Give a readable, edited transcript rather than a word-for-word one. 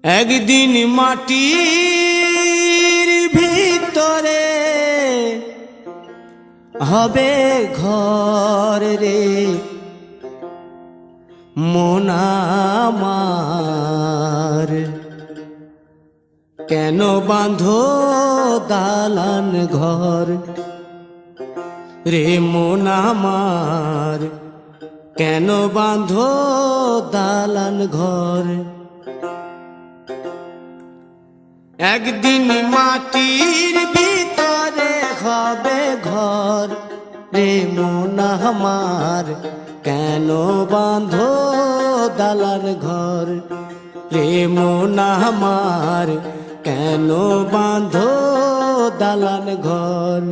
একদিন মাটির ভিতরে হবে ঘর রে মন আমার, কেন বাঁধো দালান ঘর রে মন আমার, কেন বাঁধো দালান ঘর। একদিন মাটির ভিতরে হবে ঘর রে মন আমার, কেন বাঁধো দালান ঘর রে মন আমার, কেন বাঁধো দালান ঘর।